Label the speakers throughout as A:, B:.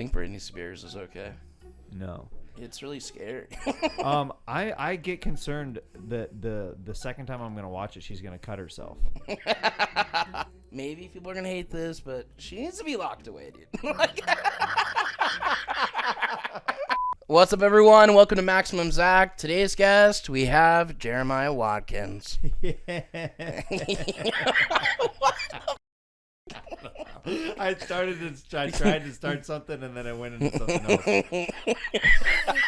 A: think Britney Spears is okay?
B: No.
A: It's really scary.
B: I get concerned that the second time I'm gonna watch it, she's gonna cut herself.
A: Maybe people are gonna hate this, but she needs to be locked away, dude. What's up, everyone? Welcome to Maximum Zach. Today's guest, we have Jeremiah Watkins.
B: I tried to start something and then I went into something else.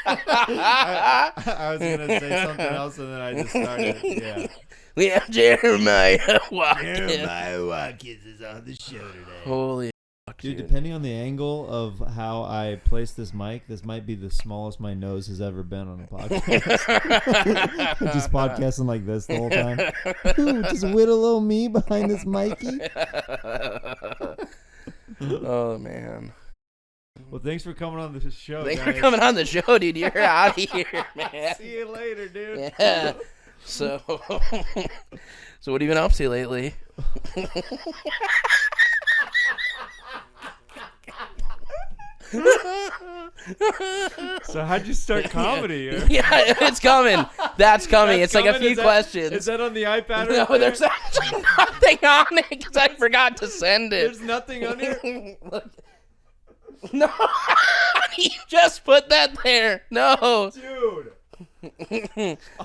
B: I was gonna say something else and then I just started. Yeah.
A: We have Jeremiah Watkins.
B: Jeremiah Watkins is on the show today.
A: Holy fuck,
B: dude, depending on the angle of how I place this mic, this might be the smallest my nose has ever been on a podcast. Just podcasting like this the whole time. Ooh, just whittle old me behind this Mikey.
A: Oh, man.
B: Well, thanks for coming on the show,
A: Thanks
B: guys.
A: for coming on the show, dude. You're out of here, man.
B: See you later, dude.
A: Yeah. So what have you been up to lately?
B: So how'd you start comedy?
A: Yeah, it's coming. That's coming.
B: That's
A: it's like
B: coming?
A: a few
B: Is that-
A: questions.
B: Is that on the iPad?
A: No,
B: Right
A: there's actually nothing on it because I forgot to send it.
B: There's nothing on here?
A: Look. No, you just put that there. No.
B: Dude.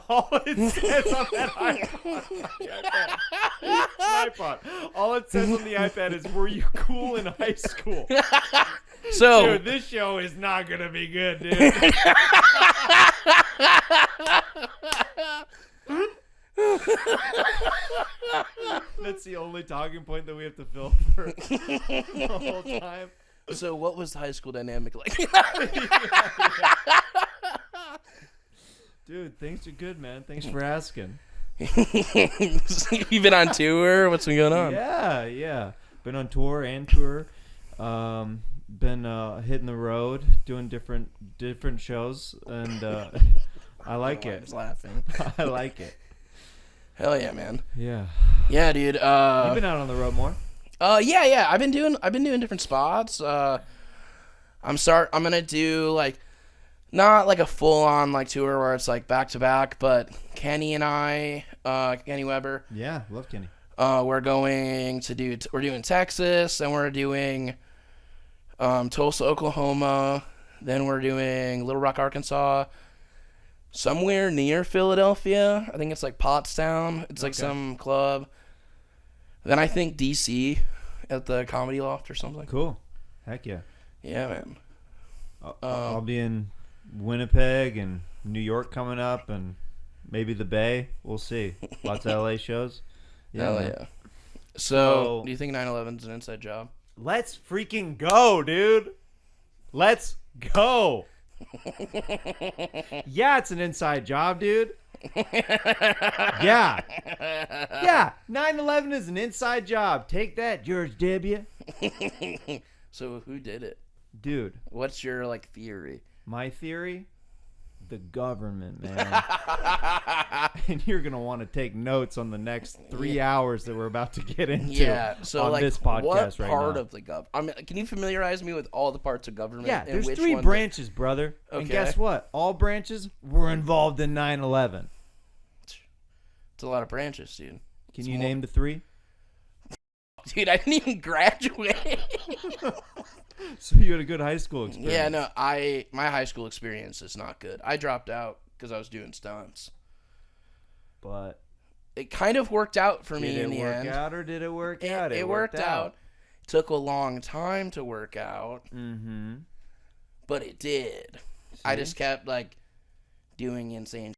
B: All it says on that iPad, all it says on the iPad is, "Were you cool in high school?"
A: So,
B: dude, this show is not gonna be good, dude. That's the only talking point that we have to fill for the whole time.
A: So what was the high school dynamic like?
B: Dude, things are good, man. Thanks for asking.
A: You been on tour? What's been going on?
B: Yeah. Been on tour and tour. Been hitting the road, doing different shows, and I like it.
A: I was laughing.
B: I like it.
A: Hell yeah, man.
B: Yeah.
A: Yeah, dude.
B: You've been out on the road more.
A: Yeah. I've been doing different spots. I'm gonna do like not like a full on like tour where it's like back to back, but Kenny and I, Kenny Weber.
B: Yeah, love Kenny.
A: We're doing Texas, and we're doing Tulsa, Oklahoma. Then we're doing Little Rock, Arkansas. Somewhere near Philadelphia. I think it's like Pottstown. It's like some club. Then I think DC at the Comedy Loft or something.
B: Cool. Heck yeah.
A: Yeah, man.
B: I'll be in Winnipeg and New York coming up, and maybe the Bay. We'll see. Lots of LA shows.
A: Hell yeah. So, do you think 9/11 is an inside job?
B: Let's freaking go, dude. Let's go. Yeah, it's an inside job, dude. Yeah. 9/11 is an inside job. Take that, George W.
A: So who did it?
B: Dude.
A: What's your like theory?
B: My theory? The government, man. And you're going to want to take notes on the next 3 hours that we're about to get into.
A: Yeah, so
B: on
A: like
B: this podcast
A: what
B: right
A: part
B: now.
A: of the government? I mean, can you familiarize me with all the parts of government?
B: Yeah,
A: and
B: there's
A: which
B: 3
A: one
B: branches, brother.
A: Okay.
B: And guess what? All branches were involved in 9/11.
A: It's a lot of branches, dude.
B: Can you name the 3?
A: Dude, I didn't even graduate.
B: So you had a good high school experience.
A: Yeah, no, my high school experience is not good. I dropped out because I was doing stunts.
B: But
A: it kind of worked out for me in the end.
B: Did it work out or did it work out?
A: It worked out. It took a long time to work out.
B: Mm-hmm.
A: But it did.
B: See?
A: I just kept like doing insane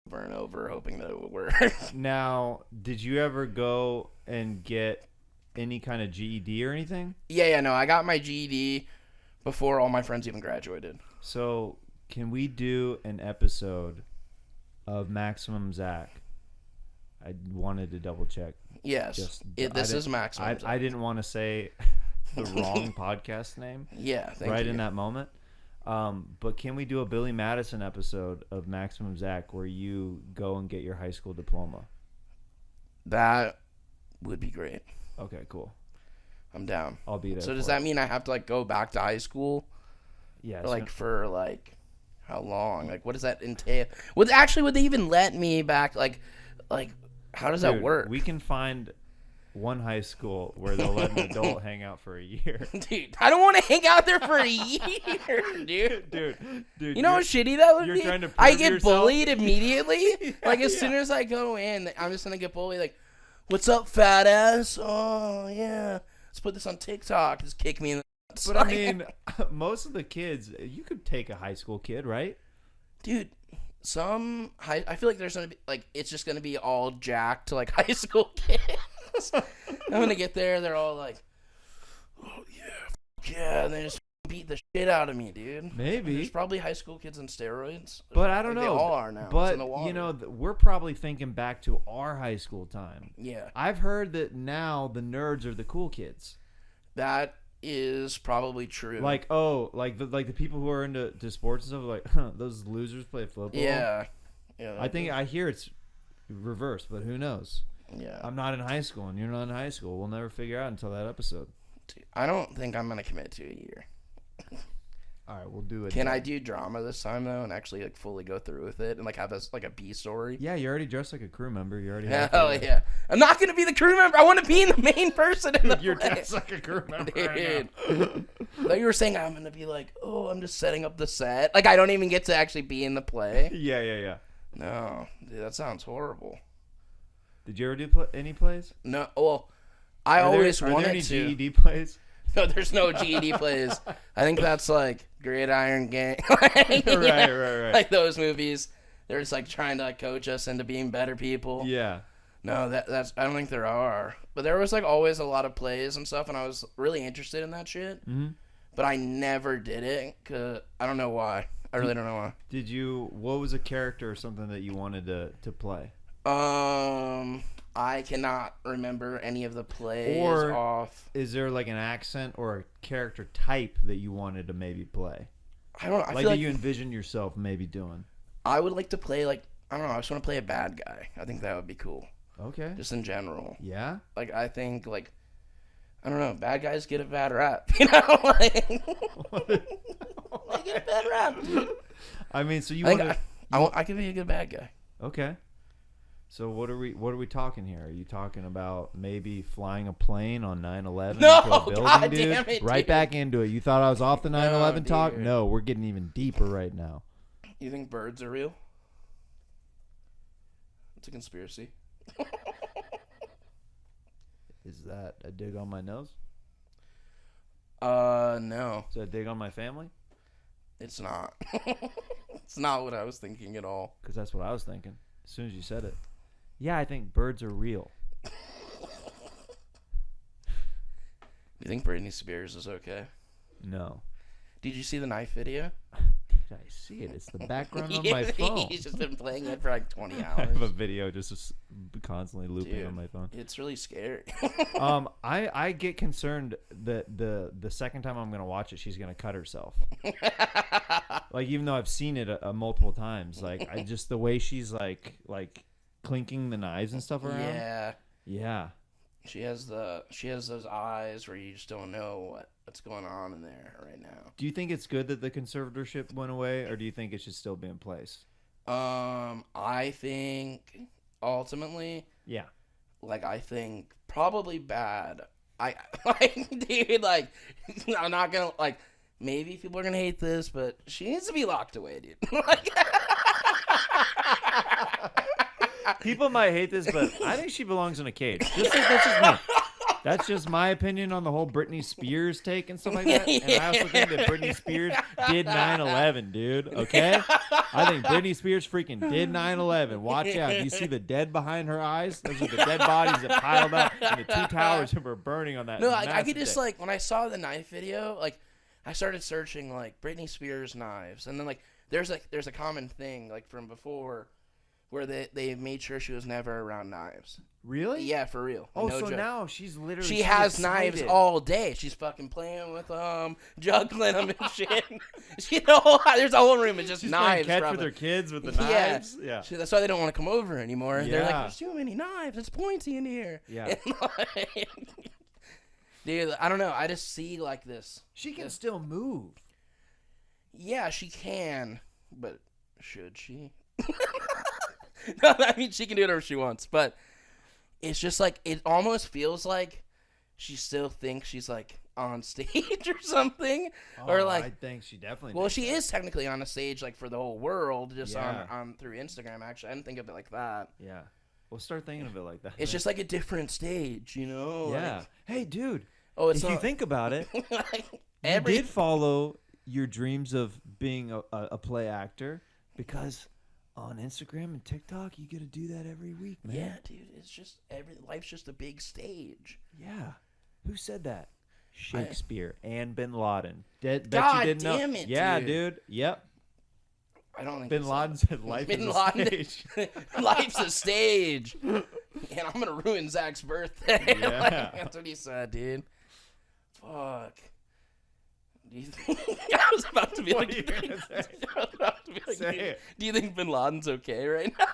A: over and over, hoping that it would work.
B: Now, did you ever go and get any kind of GED or anything?
A: Yeah, no, I got my GED before all my friends even graduated.
B: So, can we do an episode of Maximum Zach? I wanted to double check.
A: Yes, this is Maximum Zach.
B: I didn't want to say the wrong podcast name.
A: Yeah, thank you.
B: Right in that moment. But can we do a Billy Madison episode of Maximum Zach where you go and get your high school diploma?
A: That would be great.
B: Okay, cool.
A: I'm down.
B: I'll be there.
A: So does that mean I have to like go back to high school
B: Yeah.
A: For how long? Like, what does that entail? Would they even let me back? Like, how does that work?
B: We can find one high school where they'll let an adult hang out for a year.
A: Dude, I don't want to hang out there for a year, dude.
B: Dude.
A: You know how shitty that would
B: you're
A: be?
B: Trying to
A: I get
B: yourself?
A: bullied immediately. As soon as I go in, I'm just gonna get bullied. Like, what's up, fat ass? Oh yeah, let's put this on TikTok. Just kick me in the nuts.
B: But I mean, most of the kids, you could take a high school kid, right?
A: Dude. I feel like there's gonna be it's just gonna be all jacked to high school kids. I'm gonna get there, they're all like, oh yeah, and they just beat the shit out of me, dude.
B: Maybe
A: there's probably high school kids on steroids,
B: but I don't know.
A: They all are now.
B: But we're probably thinking back to our high school time.
A: Yeah,
B: I've heard that now the nerds are the cool kids.
A: That is probably true.
B: The people who are into sports and stuff, those losers play football.
A: Yeah.
B: I hear it's reversed, but who knows?
A: Yeah.
B: I'm not in high school, and you're not in high school. We'll never figure out until that episode.
A: Dude, I don't think I'm gonna commit to a year.
B: All right, we'll do it.
A: Can I do drama this time though, and actually fully go through with it, and have a B story?
B: Yeah, you already dressed like a crew member. You already.
A: Hell yeah! I'm not gonna be the crew member. I want to be the main person in the.
B: You're dressed like a crew member.
A: Dude. Like you were saying, I'm gonna be I'm just setting up the set. I don't even get to actually be in the play.
B: Yeah.
A: No, dude, that sounds horrible.
B: Did you ever do any plays?
A: No. Well, I always wanted to. Are there any
B: GED plays?
A: No, there's no GED plays. I think that's Gridiron Gang.
B: Right.
A: Like those movies. They're just trying to coach us into being better people.
B: Yeah.
A: No, that's I don't think there are. But there was always a lot of plays and stuff, and I was really interested in that shit. Mm-hmm. But I never did it because I don't know why. I really don't know why.
B: What was a character or something that you wanted to play?
A: I cannot remember any of the plays off.
B: Is there an accent or a character type that you wanted to maybe play?
A: I don't know. I
B: feel
A: that
B: you envision yourself maybe doing.
A: I would like to play I don't know. I just want to play a bad guy. I think that would be cool.
B: Okay.
A: Just in general.
B: Yeah.
A: I think I don't know. Bad guys get a bad rap. You know, they get a bad rap.
B: I mean, so
A: I could be a good bad guy.
B: Okay. So what are we talking here? Are you talking about maybe flying a plane on 9/11
A: no,
B: into a building,
A: God
B: dude?
A: Damn it,
B: right
A: dude.
B: Back into it. You thought I was off the 9/11 talk?
A: Dude.
B: No, we're getting even deeper right now.
A: You think birds are real? It's a conspiracy.
B: Is that a dig on my nose?
A: No.
B: Is that a dig on my family?
A: It's not. It's not what I was thinking at all.
B: Because that's what I was thinking as soon as you said it. Yeah, I think birds are real.
A: Do you think Britney Spears is okay?
B: No.
A: Did you see the knife video?
B: Did I see it? It's the background on my phone.
A: He's just been playing it for 20 hours.
B: I have a video just constantly looping on my phone.
A: It's really scary.
B: I get concerned that the second time I'm gonna watch it, she's gonna cut herself. Even though I've seen it multiple times, I just the way she's like clinking the knives and stuff around. Yeah. She has those eyes where you just don't know what's going on in there right now. Do you think it's good that the conservatorship went away, or do you think it should still be in place?
A: I think ultimately,
B: yeah.
A: I think probably bad. Dude, I'm not gonna maybe people are gonna hate this, but she needs to be locked away, dude.
B: People might hate this, but I think she belongs in a cage. That's just me. That's just my opinion on the whole Britney Spears take and stuff like that. And I also think that Britney Spears did 9/11, dude. Okay? I think Britney Spears freaking did 9/11. Watch out. Do you see the dead behind her eyes? Those are the dead bodies that piled up and the two towers that were burning on that.
A: No, I could just, when I saw the knife video, I started searching, Britney Spears knives. And then, there's a common thing, from before where they made sure she was never around knives.
B: Really?
A: Yeah, for real.
B: Oh,
A: no
B: so
A: joke.
B: now she's literally...
A: She has knives all day. She's fucking playing with them, juggling them and shit. There's a whole room of just
B: she's
A: knives.
B: She's catch with her kids with the knives. Yeah.
A: That's why they don't want to come over anymore.
B: Yeah.
A: They're like, there's too many knives. It's pointy in here.
B: Yeah.
A: Dude, I don't know. I just see this.
B: She can still move.
A: yeah, she can, but should she? No, I mean, she can do whatever she wants, but it's just like, it almost feels like she still thinks she's like on stage or something, or like,
B: I think she definitely.
A: well, she is technically on a stage like for the whole world, just
B: Yeah.
A: on through Instagram. Actually, I didn't think of it like that.
B: Yeah. Well, start thinking of it like that.
A: It's just like a different stage, you know?
B: Yeah.
A: Like,
B: Hey, dude.
A: oh, it's
B: if you
A: not,
B: think about it,
A: like,
B: you did follow your dreams of being a play actor because on Instagram and TikTok, you get to do that every week, man.
A: Yeah, dude. It's just life's just a big stage.
B: Yeah. Who said that? Shakespeare and Bin Laden. Bet
A: God
B: you didn't
A: damn
B: know.
A: it,
B: Yeah,
A: dude.
B: Yep.
A: I don't think
B: Bin
A: he
B: Laden
A: said
B: said life
A: Bin
B: is
A: Laden-
B: a stage.
A: life's a stage, and I'm gonna ruin Zach's birthday.
B: Yeah.
A: Like, that's what he said, dude. Fuck. Do you think I was about to be
B: What
A: like?
B: are you gonna say?
A: I was about to be like,
B: Say
A: dude,
B: it.
A: do you think Bin Laden's okay right now?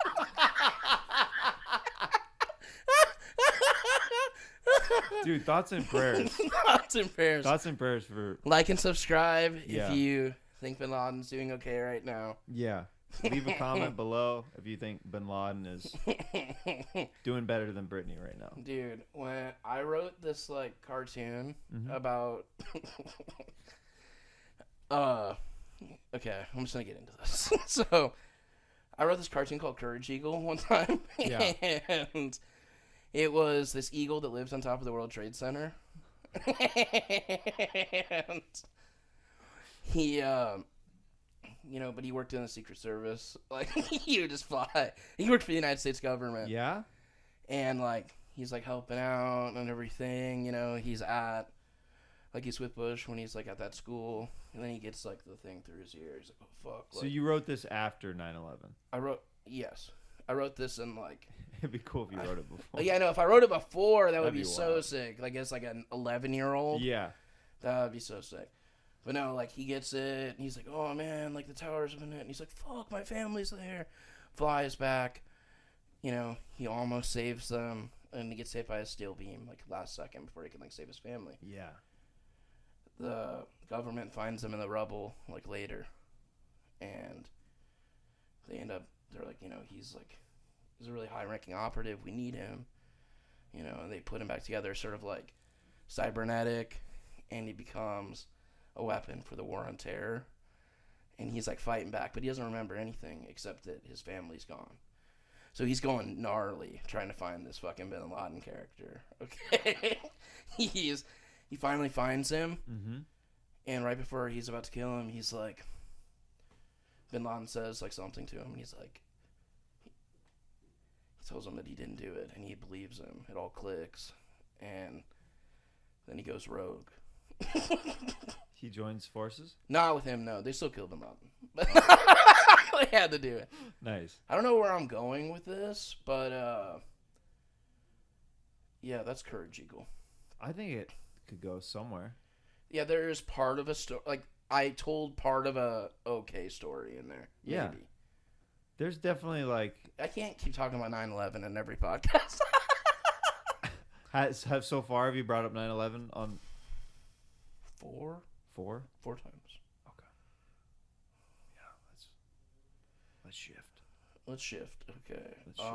B: Dude, thoughts and prayers.
A: Thoughts and prayers.
B: Thoughts and prayers for
A: Like and subscribe
B: Yeah.
A: if you think Bin Laden's doing okay right now.
B: yeah. Leave a comment below if you think Bin Laden is doing better than Britney right now.
A: Dude, when I wrote this like cartoon
B: Mhm.
A: about okay, I'm just gonna get into this. So I wrote this cartoon called Courage Eagle one time.
B: Yeah.
A: And it was this eagle that lives on top of the World Trade Center. And he you know, but he worked in the Secret Service. Like, he would just fly. He worked for the United States government.
B: Yeah?
A: And, like, he's, like, helping out and everything. You know, he's with Bush when he's, like, at that school. And then he gets, like, the thing through his ear. He's like, oh, fuck.
B: So
A: Like,
B: you wrote this after 9/11.
A: Yes. I wrote this in, like,
B: It'd be cool if you wrote it before.
A: yeah, I know. If I wrote it before, that would
B: That'd
A: be
B: be
A: so
B: wild.
A: sick. Like, it's like an 11-year-old.
B: Yeah.
A: That would be so sick. But no, like, he gets it, and he's like, oh, man, like, the towers have been hit. And he's like, fuck, my family's there. Flies back. You know, he almost saves them, and he gets hit by a steel beam, like, last second before he can, like, save his family.
B: Yeah.
A: The government finds him in the rubble, like, later. And they're like, you know, he's a really high-ranking operative. We need him. You know, and they put him back together, sort of like cybernetic, and he becomes a weapon for the war on terror. And he's like fighting back, but he doesn't remember anything except that his family's gone. So he's going gnarly trying to find this fucking Bin Laden character. Okay. He finally finds him,
B: Mm-hmm.
A: and right before he's about to kill him, he's like, Bin Laden says like something to him, and he's like, he tells him that he didn't do it, and he believes him. It all clicks, and then he goes rogue.
B: He joins forces?
A: Not with him, no. They still killed Bin Laden. But they had to do it.
B: Nice.
A: I don't know where I'm going with this, but yeah, that's Courage Eagle.
B: I think it could go somewhere.
A: Yeah, there is part of a story. Like, I told part of a okay story in there.
B: Yeah.
A: Maybe.
B: There's definitely like
A: I can't keep talking about 9/11 in every podcast.
B: have so far have you brought up 9/11 on
A: Four times.
B: Okay. Yeah, let's shift.
A: Let's shift. Okay.
B: Let's shift.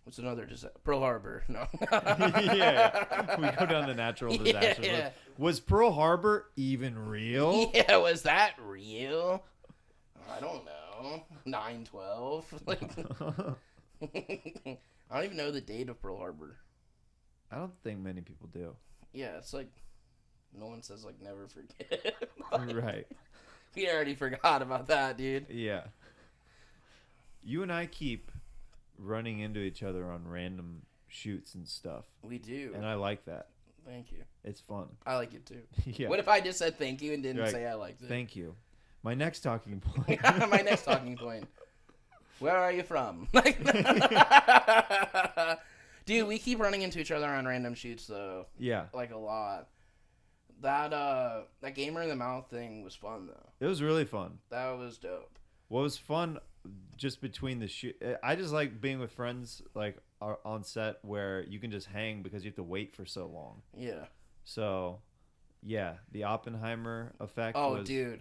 A: What's another disaster? Pearl Harbor. No.
B: yeah. We go down the natural disasters.
A: Yeah.
B: Was Pearl Harbor even real?
A: Yeah, was that real? I don't know. 9/12. Like, I don't even know the date of Pearl Harbor.
B: I don't think many people do.
A: Yeah, it's like no one says like never forget.
B: Right.
A: We already forgot about that, dude.
B: Yeah. You and I keep running into each other on random shoots and stuff.
A: We do.
B: And I like that.
A: Thank you.
B: It's fun.
A: I like it too.
B: Yeah.
A: What if I just said thank you and didn't
B: You're like,
A: say I liked it?
B: Thank you. My next talking point.
A: My next talking point. Where are you from? Dude, we keep running into each other on random shoots though.
B: Yeah.
A: Like a lot. That gamer in the mouth thing was fun though.
B: It was really fun.
A: That was dope.
B: What was fun just between the shoot, I just like being with friends like on set where you can just hang because you have to wait for so long.
A: Yeah.
B: So, yeah, the Oppenheimer effect
A: Oh,
B: was
A: dude.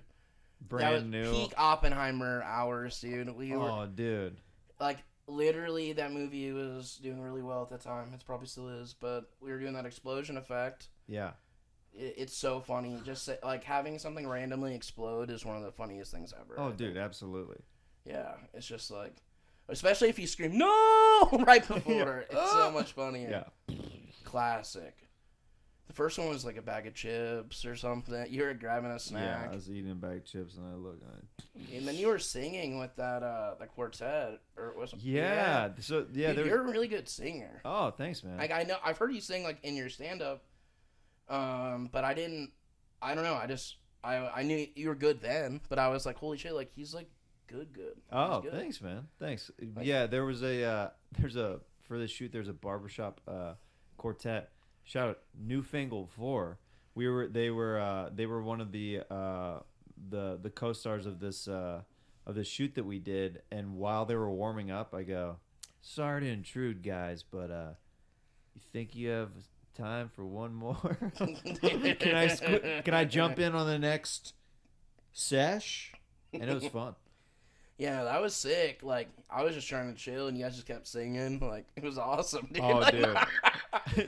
B: Brand new.
A: Peak Oppenheimer hours, dude.
B: Oh, dude.
A: Like, literally, that movie was doing really well at the time. It probably still is, but we were doing that explosion effect.
B: Yeah.
A: It's so funny. Just like having something randomly explode is one of the funniest things ever.
B: Oh, dude, absolutely.
A: Yeah, it's just like, especially if you scream "no" right before. It's so much funnier.
B: Yeah.
A: Classic. The first one was like a bag of chips or something. You were grabbing a snack.
B: Yeah, I was eating a bag of chips and I looked.
A: And then you were singing with that the quartet or was
B: Yeah. So yeah,
A: dude, you're a really good singer.
B: Oh, thanks, man.
A: Like I know I've heard you sing like in your stand up. But I don't know. I knew you were good then, but I was like, holy shit, like he's like good.
B: Oh,
A: good.
B: thanks, man. Thanks. Yeah, there was for this shoot there's a barbershop quartet. Shout out Newfangled 4. They were one of the co-stars of this shoot that we did, and while they were warming up, I go, "Sorry to intrude, guys, but you think you have time for one more? Can I jump in on the next sesh?" And it was fun.
A: Yeah, that was sick. Like I was just trying to chill, and you guys just kept singing. Like it was awesome, dude.
B: Oh,
A: like,
B: dude.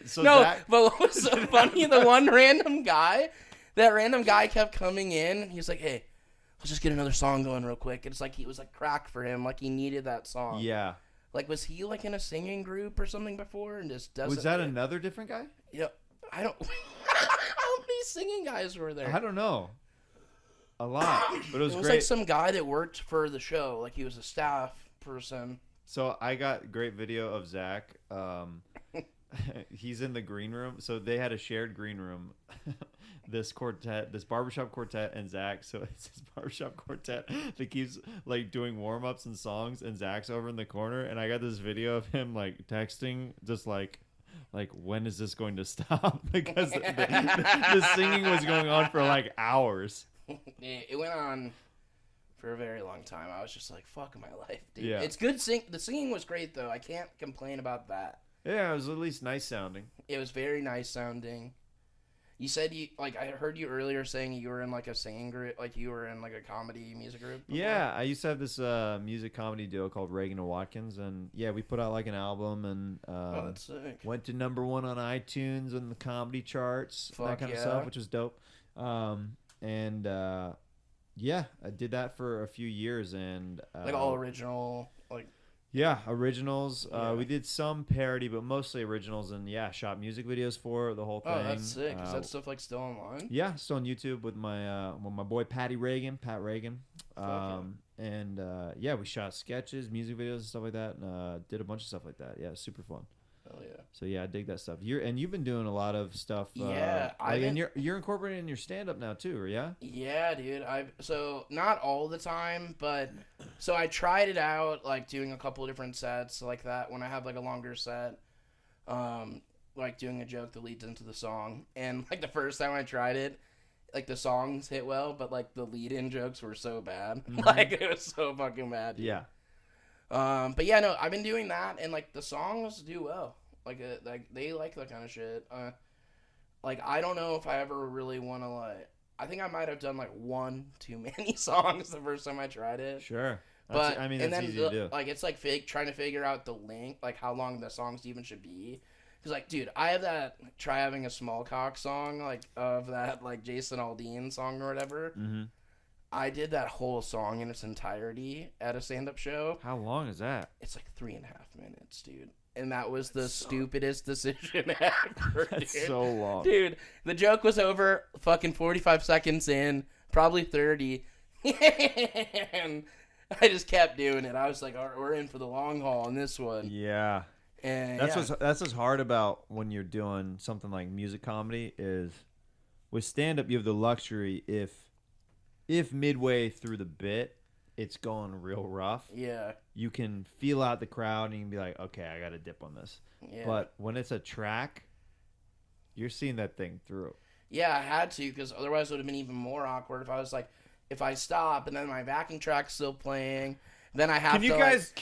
B: So
A: no,
B: Zach...
A: but what was so funny? The one random guy kept coming in. And he was like, "Hey, let's just get another song going real quick." And it's like he was like crack for him. Like he needed that song.
B: Yeah.
A: Like was he like in a singing group or something before and just doesn't?
B: Was that another different guy?
A: Yeah, I don't. How many singing guys were there?
B: I don't know. A lot, but it was great.
A: Like some guy that worked for the show, like he was a staff person.
B: So I got great video of Zach. He's in the green room. So they had a shared green room. This barbershop quartet, and Zach. So it's this barbershop quartet that keeps like doing warm ups and songs, and Zach's over in the corner. And I got this video of him like texting, just like when is this going to stop? Because the singing was going on for like hours.
A: It went on for a very long time. I was just like, fuck my life, dude.
B: Yeah.
A: It's good the singing was great though. I can't complain about that.
B: Yeah, it was at least nice sounding.
A: It was very nice sounding. You said I heard you earlier saying you were in like a singing group, like you were in like a comedy music group before.
B: Yeah, I used to have this music comedy duo called Reagan and Watkins, and yeah, we put out like an album and
A: that's sick.
B: Went to #1 on iTunes and the comedy charts, that kind of
A: yeah.
B: stuff, which was dope. Yeah, I did that for a few years, and
A: like all original, like
B: yeah, originals.
A: Yeah.
B: We did some parody, but mostly originals, and yeah, shot music videos for the whole thing.
A: Oh, that's sick. Is that stuff like still online?
B: Yeah, still on YouTube with my boy Pat Reagan. And yeah, we shot sketches, music videos, and stuff like that, and did a bunch of stuff like that. Yeah, super fun.
A: Oh yeah.
B: So yeah, I dig that stuff. You've been doing a lot of stuff.
A: Yeah,
B: and you're incorporating in your stand up now too, or yeah?
A: Yeah, dude. So not all the time, but so I tried it out, like doing a couple of different sets like that when I have like a longer set, like doing a joke that leads into the song. And like the first time I tried it, like the songs hit well, but like the lead-in jokes were so bad, like it was so fucking bad. Dude.
B: Yeah.
A: But yeah, no, I've been doing that, and like the songs do well. Like they like that kind of shit. Like I don't know if I ever really want to like. I think I might have done like one too many songs the first time I tried it.
B: Sure.
A: But
B: I mean,
A: and
B: that's
A: then
B: easy to do.
A: like it's like trying to figure out the length, like how long the songs even should be. Cause like, dude, I have that "Try Having a Small Cock" song, like of that like Jason Aldean song or whatever.
B: Mm-hmm.
A: I did that whole song in its entirety at a stand-up show.
B: How long is that?
A: It's like 3.5 minutes, dude. And that was the stupidest decision ever,
B: That's
A: dude.
B: so long.
A: Dude, the joke was over fucking 45 seconds in, probably 30. And I just kept doing it. I was like, all right, we're in for the long haul on this one.
B: Yeah.
A: And
B: that's what's hard about when you're doing something like music comedy is with stand-up you have the luxury if midway through the bit it's going real rough.
A: Yeah.
B: You can feel out the crowd and you can be like, okay, I got to dip on this.
A: Yeah.
B: But when it's a track, you're seeing that thing through.
A: Yeah, I had to because otherwise it would have been even more awkward if I was like, if I stop and then my backing track's still playing, then I have
B: Can
A: to.
B: you guys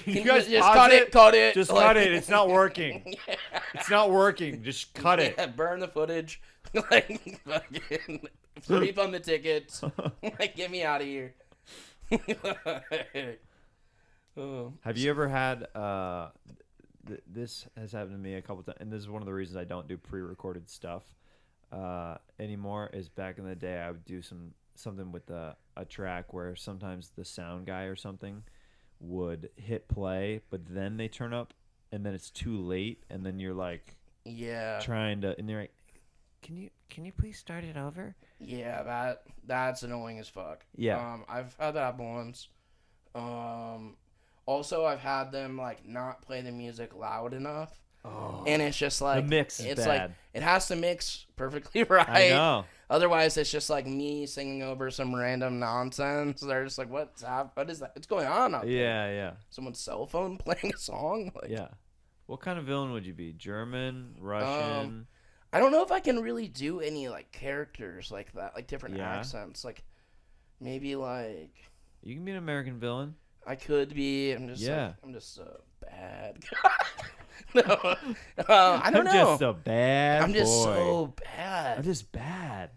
A: just
B: pause
A: cut it? Cut it.
B: Just
A: like,
B: cut it. It's not working.
A: Yeah.
B: It's not working. Just cut it.
A: Yeah, burn the footage. Like, fucking refund the tickets. Like, get me out of here.
B: Have you ever had this has happened to me a couple times, and this is one of the reasons I don't do pre-recorded stuff anymore. Is back in the day I would do something with a track where sometimes the sound guy or something would hit play, but then they turn up, and then it's too late, and then you're like, trying to, and they're like, can you please start it over?
A: Yeah, that's annoying as fuck.
B: Yeah.
A: I've had that once. Also, I've had them like not play the music loud enough.
B: Oh,
A: and it's just like
B: the mix is
A: it's
B: bad.
A: like it has to mix perfectly right.
B: I know.
A: Otherwise, it's just like me singing over some random nonsense. They're just like, what is that? What's going on out there?
B: Yeah.
A: Someone's cell phone playing a song? Like,
B: yeah. What kind of villain would you be? German, Russian?
A: I don't know if I can really do any like characters like that, like different accents. Like maybe like
B: You can be an American villain.
A: I could be. I'm just a bad guy. No, I don't know.
B: I'm just a bad
A: I'm just
B: boy.
A: so bad.
B: I'm just bad.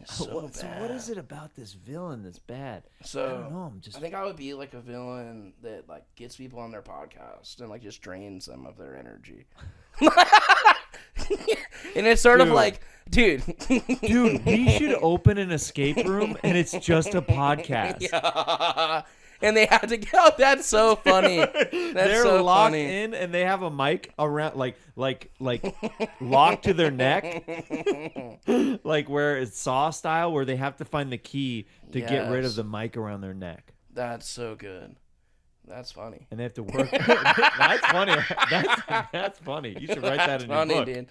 A: So bad.
B: So what is it about this villain that's bad?
A: So
B: I don't know.
A: I think I would be like a villain that like gets people on their podcast and like just drains them of their energy. And it's sort of like, dude,
B: we should open an escape room and it's just a podcast.
A: Yeah. And they have to go. That's so funny.
B: They're
A: so
B: locked
A: funny.
B: in, and they have a mic around, like locked to their neck, like where it's Saw style, where they have to find the key to get rid of the mic around their neck.
A: That's so good. That's funny.
B: And they have to work. That's funny. That's funny. You should write that in your book.
A: Dude.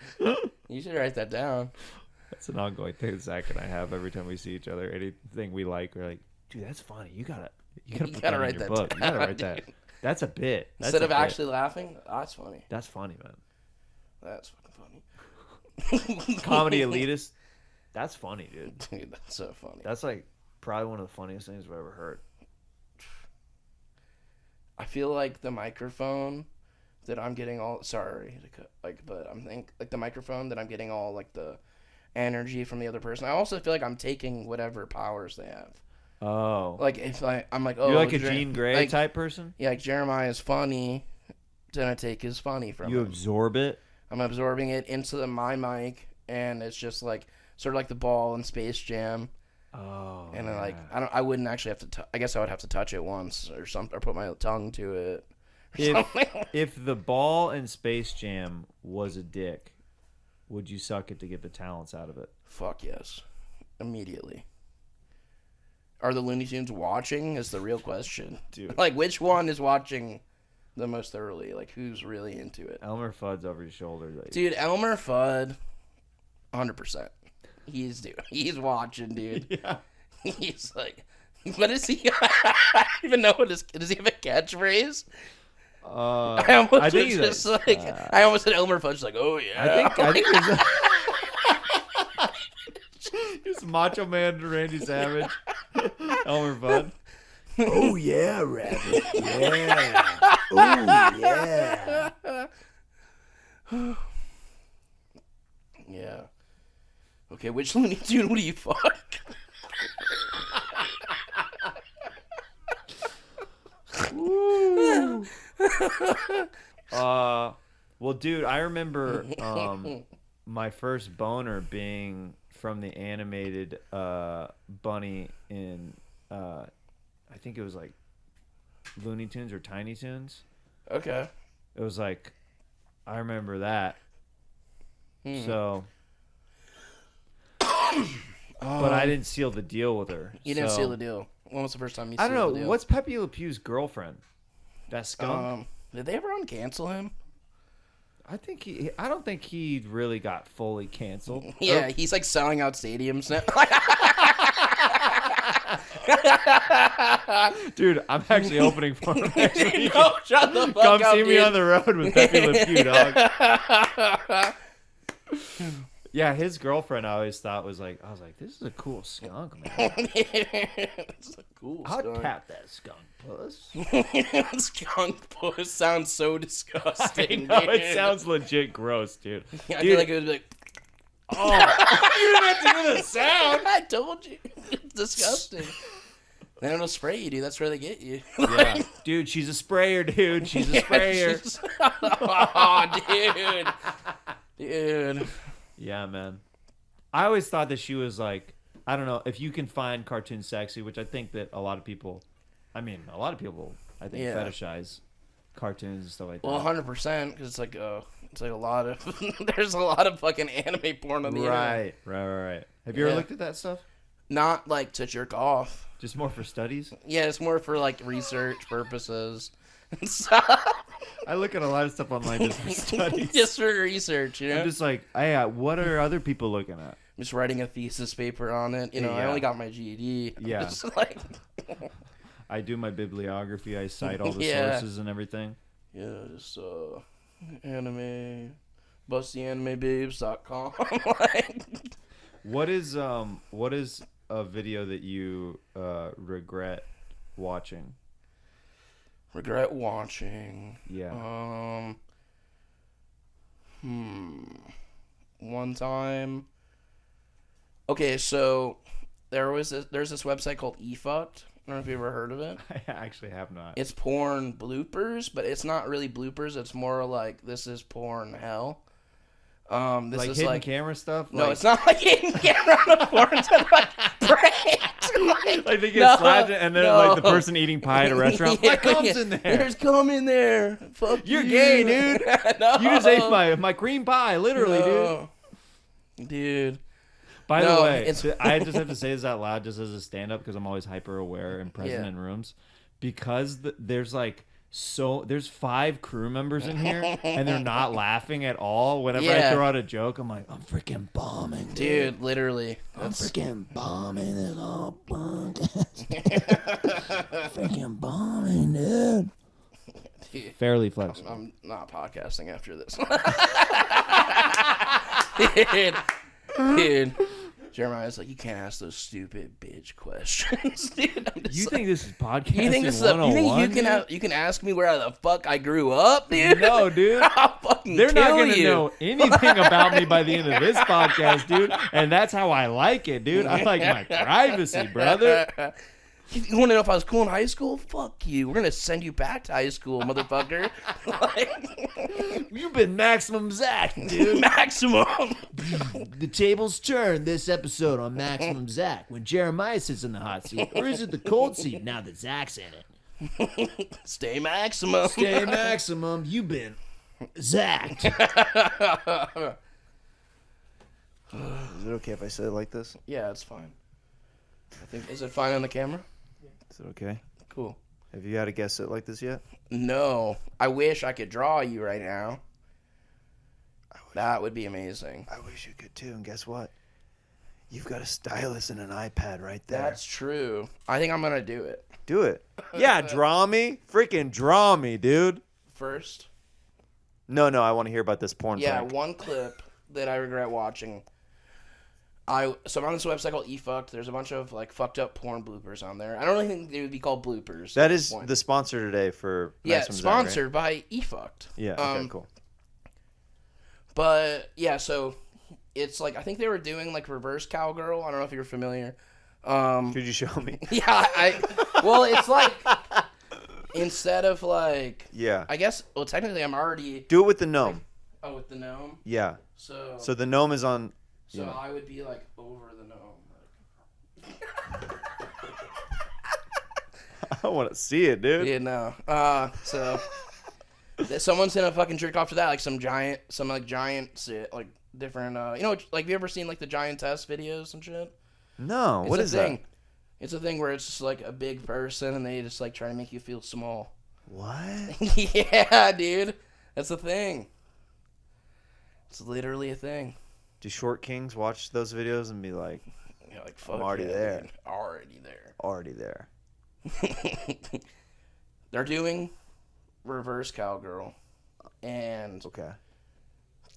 A: You should write that down.
B: That's an ongoing thing Zach and I have every time we see each other. Anything we like, we're like, dude, that's funny. You gotta put that in your book.
A: Down,
B: you gotta write
A: dude.
B: that. That's a bit.
A: Instead of actually laughing, that's funny.
B: That's funny, man.
A: That's fucking funny.
B: Comedy elitist. That's funny, dude.
A: Dude, that's so funny.
B: That's like probably one of the funniest things I've ever heard.
A: I feel like the microphone that I'm getting all but I'm like the microphone that I'm getting all like the energy from the other person. I also feel like I'm taking whatever powers they have.
B: Oh,
A: Like if I'm like, oh,
B: you're like a Jean Grey type person.
A: Yeah, like Jeremiah is funny. Then I take his funny from him.
B: You absorb it.
A: I'm absorbing it into my mic, and it's just like sort of like the ball in Space Jam.
B: Oh,
A: and then like I wouldn't actually have to. I guess I would have to touch it once or something, or put my tongue to it.
B: If the ball in Space Jam was a dick, would you suck it to get the talents out of it?
A: Fuck yes, immediately. Are the Looney Tunes watching? Is the real question,
B: dude.
A: Like which one is watching the most thoroughly? Like who's really into it?
B: Elmer Fudd's over your shoulder, like.
A: Dude. Elmer Fudd, 100%. He's watching, dude.
B: Yeah.
A: He's like, what is he? I don't even know what does he have a catchprise? I almost said Elmer Fudd's like, oh yeah.
B: I think it's Macho Man Randy Savage. Elmer Fudd. Oh yeah, Rabbit. Yeah. Oh yeah.
A: Yeah. Okay, which Looney Tune would you fuck?
B: Well, dude, I remember my first boner being from the animated bunny in I think it was like Looney Tunes or Tiny Toons.
A: Okay.
B: It was like I remember that. So but I didn't seal the deal with her.
A: You didn't seal the deal. When was the first time you sealed the deal?
B: I don't know. What's Pepe Le Pew's girlfriend? That skunk?
A: Did they ever uncancel him?
B: I don't think he really got fully canceled.
A: Yeah, he's like selling out stadiums now.
B: Dude, I'm actually opening for him next week.
A: No, shut the fuck
B: Come
A: up,
B: see me on the road with Pepe Le Pew, dog. Yeah, his girlfriend I always thought was like, I was like, this is a cool skunk, man.
A: It's a cool skunk.
B: I'll tap that skunk puss.
A: Skunk puss sounds so disgusting.
B: I know,
A: dude.
B: it sounds legit gross, dude.
A: I feel like it would be like,
B: oh, you didn't have to do the sound.
A: I told you. It's disgusting. Then it'll spray you, dude. That's where they get you.
B: Yeah. Dude, she's a sprayer, dude. She's a sprayer.
A: Oh, dude.
B: Yeah, man. I always thought that she was like, I don't know, if you can find cartoons sexy, which I think that a lot of people, I think fetishize cartoons and stuff like that.
A: Well, 100%, because it's like a lot of, there's a lot of fucking anime porn on the internet.
B: Right. Have you ever looked at that stuff?
A: Not like to jerk off.
B: Just more for studies?
A: Yeah, it's more for like research purposes.
B: I look at a lot of stuff online just for studies.
A: Just for research, you know?
B: I'm just like, hey, what are other people looking at?
A: I'm just writing a thesis paper on it. You know, I only got my GED.
B: Yeah.
A: Just like...
B: I do my bibliography. I cite all the sources and everything.
A: Yeah, just anime, bustyanimeBabes.com. Like...
B: What is a video that you regret watching?
A: Regret watching.
B: Yeah.
A: One time. Okay, so there's this website called eFucked. I don't know if you ever heard of it.
B: I actually have not.
A: It's porn bloopers, but it's not really bloopers. It's more like this is porn hell. This
B: like
A: is
B: hidden
A: like
B: camera stuff?
A: No, it's not like hidden camera on the porn. It's like pranks.
B: Like they get slapped and then like the person eating pie at a restaurant.
A: Yeah,
B: My cum's in there.
A: There's cum in there. Fuck
B: You're
A: you.
B: gay, dude.
A: No.
B: You just ate my cream pie, literally,
A: dude.
B: By the way, I just have to say this out loud just as a stand-up because I'm always hyper aware and present in rooms. Because there's 5 crew members in here and they're not laughing at all. Whenever I throw out a joke, I'm like, I'm freaking bombing,
A: dude. Literally.
B: I'm freaking bombing this whole podcast. Freaking bombing, dude. Fairly flexible.
A: I'm not podcasting after this. Dude. Jeremiah's like, you can't ask those stupid bitch questions, dude.
B: You think this is podcasting?
A: You think this is you can ask me where the fuck I grew up, dude?
B: No, dude.
A: I'll fucking
B: They're not
A: kill
B: gonna
A: you.
B: know anything about me by the end of this podcast, dude. And that's how I like it, dude. I like my privacy, brother.
A: You want to know if I was cool in high school? Fuck you. We're gonna send you back to high school, motherfucker.
B: You've been Maximum Zack, dude.
A: Maximum.
B: The tables turn this episode on Maximum Zack when Jeremiah sits in the hot seat, or is it the cold seat now that Zach's in it?
A: Stay maximum.
B: Stay maximum. You've been Zacked.
C: Is it okay if I say it like this?
A: Yeah, it's fine. I think is it fine on the camera?
C: Is it okay?
A: Cool.
C: Have you had a guest sit like this yet?
A: No. I wish I could draw you right now. That would be amazing.
C: I wish you could too, and guess what? You've got a stylus and an iPad right there.
A: That's true. I think I'm gonna do it.
C: Do it. Yeah, draw me. Freaking draw me, dude.
A: First.
C: No, I want to hear about this porn prank.
A: One clip that I regret watching. So I'm on this website called eFucked. There's a bunch of like fucked up porn bloopers on there. I don't really think they would be called bloopers.
C: That is the sponsor today for Maximum Zack,
A: sponsored by eFucked.
C: Yeah, okay, cool.
A: But yeah, so it's like I think they were doing like reverse cowgirl. I don't know if you're familiar.
C: Could you show me?
A: Yeah, well, it's like instead of like I guess technically I'm already
C: do it with the gnome.
A: Oh, with the gnome.
C: Yeah.
A: So
C: the gnome is on.
A: So I would be like over the gnome.
C: I want to see it, dude.
A: Yeah, no. So someone's gonna fucking jerk off to that, like some giant like different. Like have you ever seen like the giantess videos and shit?
C: No. What is that?
A: It's a thing where it's just like a big person and they just like try to make you feel small.
C: What?
A: Yeah, dude. That's a thing. It's literally a thing.
C: Do short kings watch those videos and be like,
A: fuck,
C: I'm already there.
A: Dude.
C: Already there.
A: They're doing reverse cowgirl, and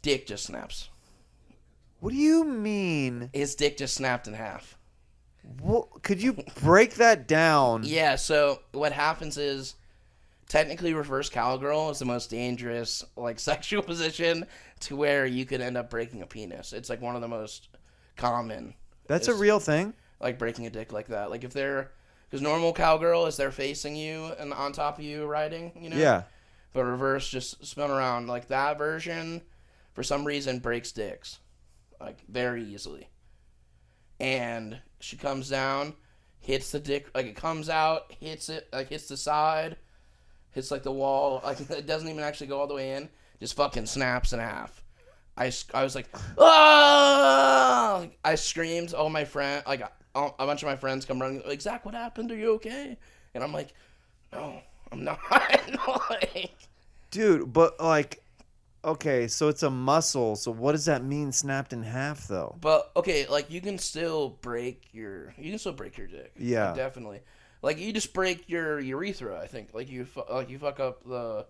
A: dick just snaps.
C: What do you mean?
A: His dick just snapped in half.
C: What? Could you break that down?
A: Yeah, so what happens is, technically reverse cowgirl is the most dangerous like sexual position to where you could end up breaking a penis. It's like one of the most common.
C: That's a real thing?
A: Like breaking a dick like that. Like if they're, Because normal cowgirl is they're facing you and on top of you riding, you know?
C: Yeah.
A: But reverse, just spin around. Like, that version, for some reason, breaks dicks. Like, very easily. And she comes down, hits the dick, like, it comes out, hits it, like, hits the side, hits, like, the wall. Like, it doesn't even actually go all the way in. Just fucking snaps in half. I was like, ah! I screamed. All my friend, like, a bunch of my friends come running, like, Zach, what happened? Are you okay? And I'm like, no, I'm not. Like,
C: Dude, but like, okay, so it's a muscle. So what does that mean, snapped in half, though?
A: but okay, like you can still break your dick.
C: Yeah.
A: Like, definitely. Like you just break your urethra. I think. Like you fuck up the,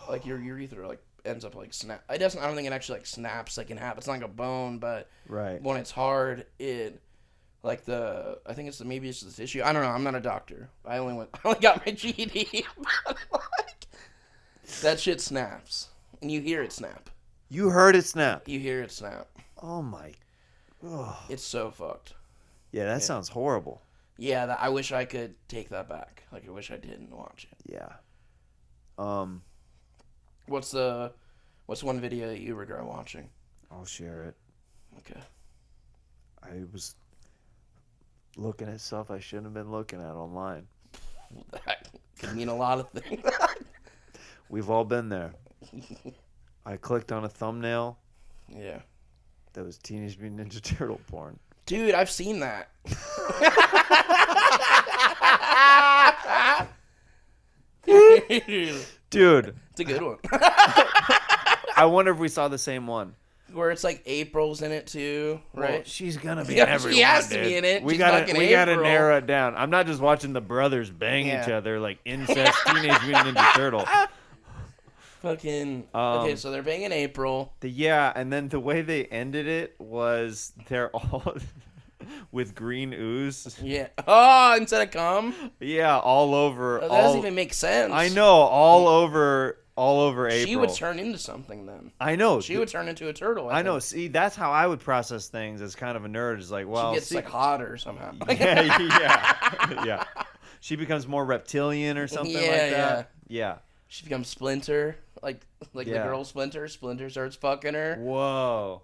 A: like your urethra like ends up like snap. I don't think it actually like snaps like in half. It's not like a bone, but
C: Right.
A: when it's hard, it. Like I think maybe it's the tissue. I don't know. I'm not a doctor. I only got my GED. Like, that shit snaps, and you hear it snap.
C: You heard it snap.
A: You hear it snap.
C: Oh my. Oh.
A: It's so fucked.
C: Yeah, that sounds horrible.
A: Yeah, I wish I could take that back. Like I wish I didn't watch it.
C: Yeah.
A: What's one video that you regret watching?
C: I'll share it.
A: Okay.
C: I was looking at stuff I shouldn't have been looking at online.
A: That could mean a lot of things.
C: We've all been there. I clicked on a thumbnail
A: Yeah.
C: that was Teenage Mutant Ninja Turtle porn.
A: Dude, I've seen that.
C: Dude,
A: It's a good one.
C: I wonder if we saw the same one.
A: Where it's like April's in it too, right?
C: Well, she's gonna be
A: Yeah,
C: in every
A: she has
C: one,
A: to
C: dude.
A: be in it.
C: We
A: She's
C: gotta
A: fucking April.
C: narrow it down. I'm not just watching the brothers bang
A: Yeah.
C: each other like incest Teenage Mutant Ninja Turtle.
A: Fucking okay, so they're banging April.
C: And then the way they ended it was they're all with green ooze.
A: Yeah. Oh, instead of cum?
C: Yeah, all over.
A: That doesn't even make sense.
C: I know, all over April.
A: She would turn into something then.
C: I know.
A: She would turn into a turtle.
C: I know.
A: think.
C: See, that's how I would process things as kind of a nerd. Is like, well,
A: She gets like hotter somehow.
C: yeah. She becomes more reptilian or something like
A: Yeah,
C: that. Yeah.
A: She becomes Splinter, like the girl Splinter. Splinter starts fucking her.
C: Whoa.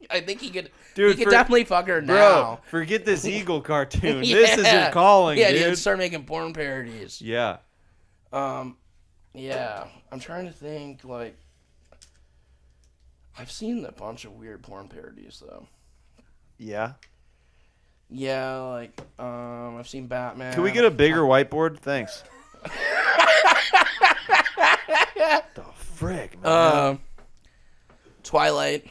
A: I think he could.
C: Dude,
A: he could definitely fuck her
C: Bro,
A: now.
C: forget this Eagle cartoon.
A: Yeah.
C: This is your calling,
A: Yeah,
C: dude.
A: start making porn parodies.
C: Yeah.
A: Yeah. I'm trying to think. Like, I've seen a bunch of weird porn parodies though.
C: Yeah.
A: Yeah, like I've seen Batman.
C: Can we get a bigger whiteboard? Thanks. The frick, man.
A: Twilight.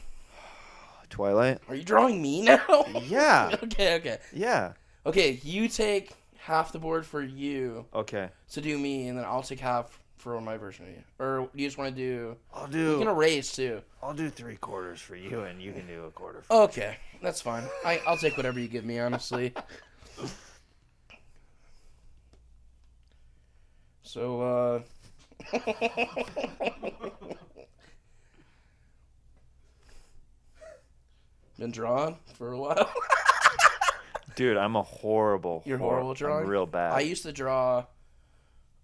C: Twilight?
A: Are you drawing me now?
C: Yeah.
A: Okay.
C: Yeah.
A: Okay, you take half the board for you
C: Okay.
A: to do me, and then I'll take half for my version of you. Or you just want to do...
C: I'll
A: You can erase, too.
C: I'll do 3/4 for you, and you can do 1/4 for
A: Okay, that's fine. I'll take whatever you give me, honestly. So, been drawing for a while.
C: Dude, I'm a horrible.
A: You're horrible drawing?
C: I'm real bad.
A: I used to draw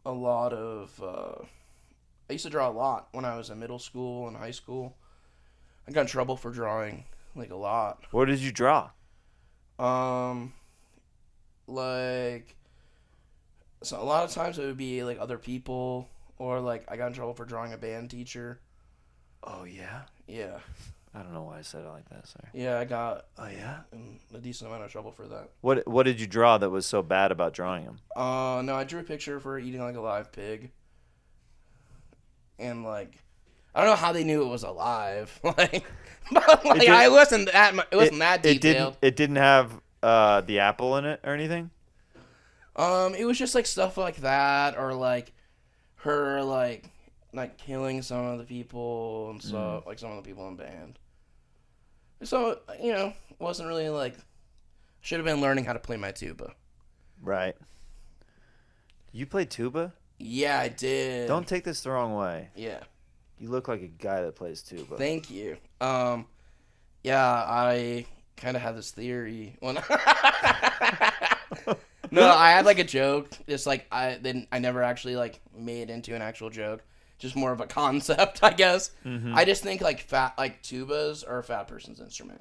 A: a lot when I was in middle school and high school. I got in trouble for drawing, like, a lot.
C: What did you draw?
A: Like, so a lot of times it would be, like, other people, or, like, I got in trouble for drawing a band teacher.
C: Oh yeah.
A: Yeah.
C: I don't know why I said it like that, sorry.
A: Yeah, I got
C: Oh yeah.
A: in a decent amount of trouble for that.
C: What did you draw that was so bad about drawing him?
A: No, I drew a picture for eating, like, a live pig. And, like, I don't know how they knew it was alive. Like, but, like, it wasn't that detailed.
C: It didn't have the apple in it or anything?
A: It was just, like, stuff like that, or, like, her, like killing some of the people and stuff, like, some of the people in band. So, you know, it wasn't really, like, should have been learning how to play my tuba.
C: Right. You play tuba?
A: Yeah, I did.
C: Don't take this the wrong way.
A: Yeah.
C: You look like a guy that plays tuba.
A: Thank you. Yeah, I kind of had this theory when No, I had like a joke. It's like I never actually like made into an actual joke. Just more of a concept, I guess.
C: Mm-hmm.
A: I just think like tubas are a fat person's instrument,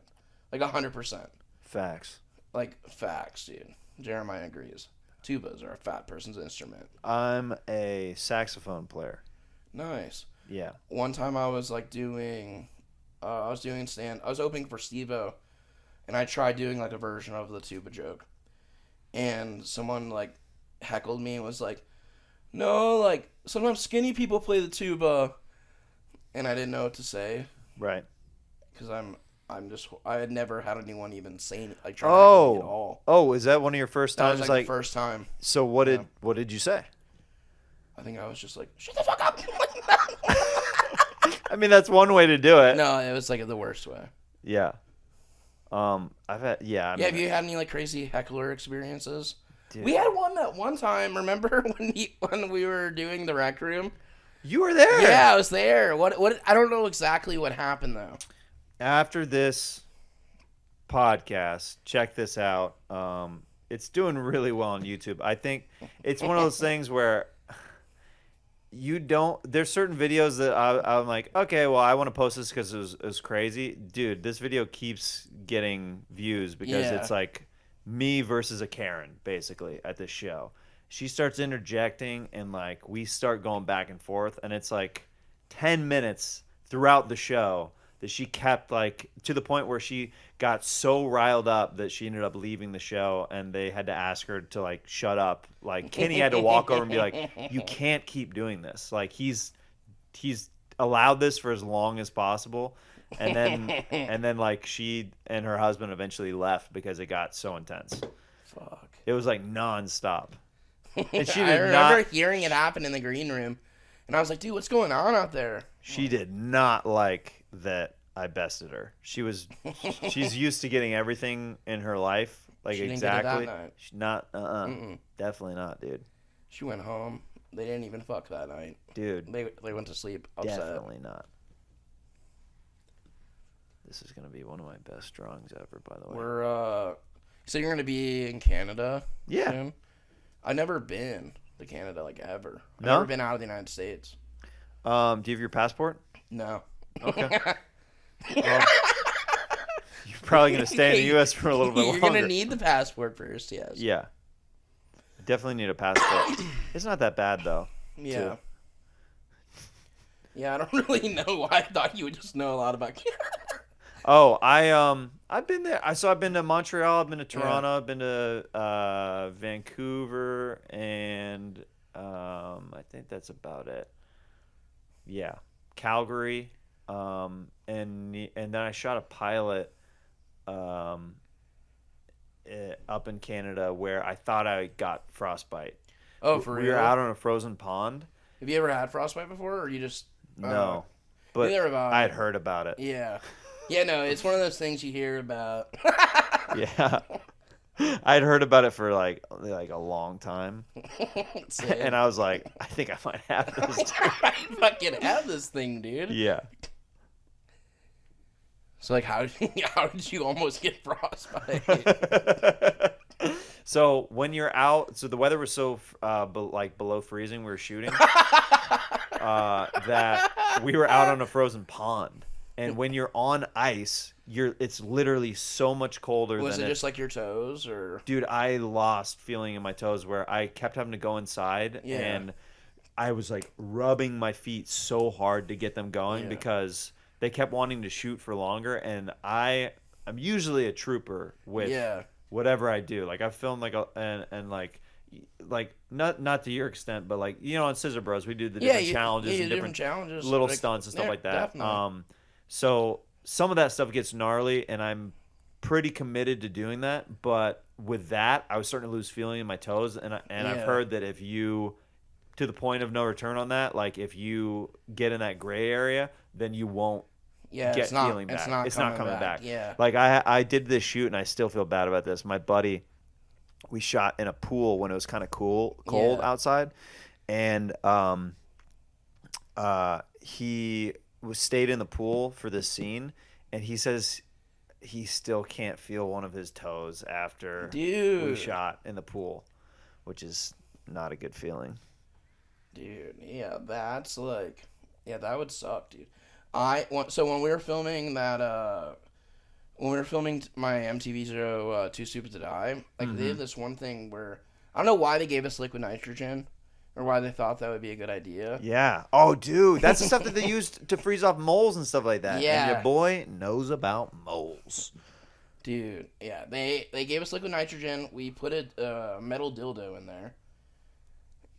A: like 100%.
C: Facts.
A: Like facts, dude. Jeremiah agrees. Tubas are a fat person's instrument.
C: I'm a saxophone player.
A: Nice.
C: Yeah.
A: One time I was like I was opening for Steve-O, and I tried doing like a version of the tuba joke, and someone like heckled me and was like, no, like sometimes skinny people play the tuba, and I didn't know what to say.
C: Right.
A: Because I had never had anyone even say like try to heckle me at all.
C: Oh, is that one of your first times?
A: That was like the first time.
C: So what did you say?
A: I think I was just like, shut the fuck up.
C: I mean, that's one way to do it.
A: No, it was like the worst way.
C: Yeah. I've had
A: Have you had any like crazy heckler experiences?
C: Dude.
A: We had one that one time. Remember when we were doing the rec room?
C: You were there.
A: Yeah, I was there. What? I don't know exactly what happened though.
C: After this podcast, check this out. It's doing really well on YouTube. I think it's one of those things where there's certain videos that I'm like, okay, well, I want to post this because it was crazy. Dude, this video keeps getting views because it's like me versus a Karen, basically, at this show. She starts interjecting, and like we start going back and forth, and it's like 10 minutes throughout the show that she kept like to the point where she got so riled up that she ended up leaving the show, and they had to ask her to like shut up. Like Kenny had to walk over and be like, you can't keep doing this. Like he's allowed this for as long as possible. And then like she and her husband eventually left because it got so intense.
A: Fuck.
C: It was like nonstop. And she
A: I
C: did
A: remember
C: not
A: hearing it happen in the green room, and I was like, dude, what's going on out there?
C: She did not like that I bested her. She's used to getting everything in her life like
A: She didn't
C: exactly.
A: get it that night.
C: She's not definitely not, dude.
A: She went home. They didn't even fuck that night.
C: Dude,
A: They went to sleep upset.
C: definitely not. This is gonna be one of my best drawings ever, by the way.
A: So you're gonna be in Canada?
C: Yeah.
A: Soon? I've never been to Canada like ever. I've
C: No?
A: never been out of the United States.
C: Do you have your passport?
A: No.
C: Okay. Well, you're probably gonna stay in the U.S. for a little bit
A: You're
C: longer.
A: gonna need the passport first, yes.
C: Yeah. Definitely need a passport. It's not that bad though.
A: Yeah.
C: too.
A: Yeah, I don't really know why I thought you would just know a lot about Canada.
C: Oh, I've been there. I've been to Montreal. I've been to Toronto. I've been to Vancouver, and I think that's about it. Yeah, Calgary, and then I shot a pilot up in Canada where I thought I got frostbite.
A: Oh, for real?
C: We were out on a frozen pond.
A: Have you ever had frostbite before, or you just...
C: No, but
A: neither have I.
C: I had heard about it.
A: Yeah. Yeah, no, it's one of those things you hear about.
C: Yeah. I'd heard about it for like a long time. And I was like, I think I might have this.
A: I fucking have this thing, dude.
C: Yeah.
A: So, like, how did you almost get frostbite?
C: So when you're out, so the weather was so below freezing, we were shooting, that we were out on a frozen pond. And when you're on ice, it's literally so much colder.
A: Was it just like your toes, or?
C: Dude, I lost feeling in my toes where I kept having to go inside, and I was like rubbing my feet so hard to get them going because they kept wanting to shoot for longer. And I'm usually a trooper with whatever I do. Like I filmed like not to your extent, but like on Scissor Bros we do the different challenges and different
A: challenges,
C: little stunts and stuff like that.
A: Definitely.
C: So some of that stuff gets gnarly, and I'm pretty committed to doing that. But with that, I was starting to lose feeling in my toes, and I've heard that if you, to the point of no return on that, like if you get in that gray area, then you won't get feeling back. It's not coming back.
A: Yeah.
C: Like I did this shoot, and I still feel bad about this. My buddy, we shot in a pool when it was kind of cold outside, and he stayed in the pool for this scene, and he says he still can't feel one of his toes after we shot in the pool. which is not a good feeling.
A: Dude, yeah, that's like, yeah, that would suck, dude. So when we were filming that, when we were filming my MTV show, Too Stupid to Die, like they did this one thing where I don't know why they gave us liquid nitrogen, or why they thought that would be a good idea.
C: Yeah. Oh, dude, that's the stuff that they used to freeze off moles and stuff like that.
A: Yeah.
C: And your boy knows about moles.
A: Dude, yeah, they gave us liquid nitrogen. We put a metal dildo in there,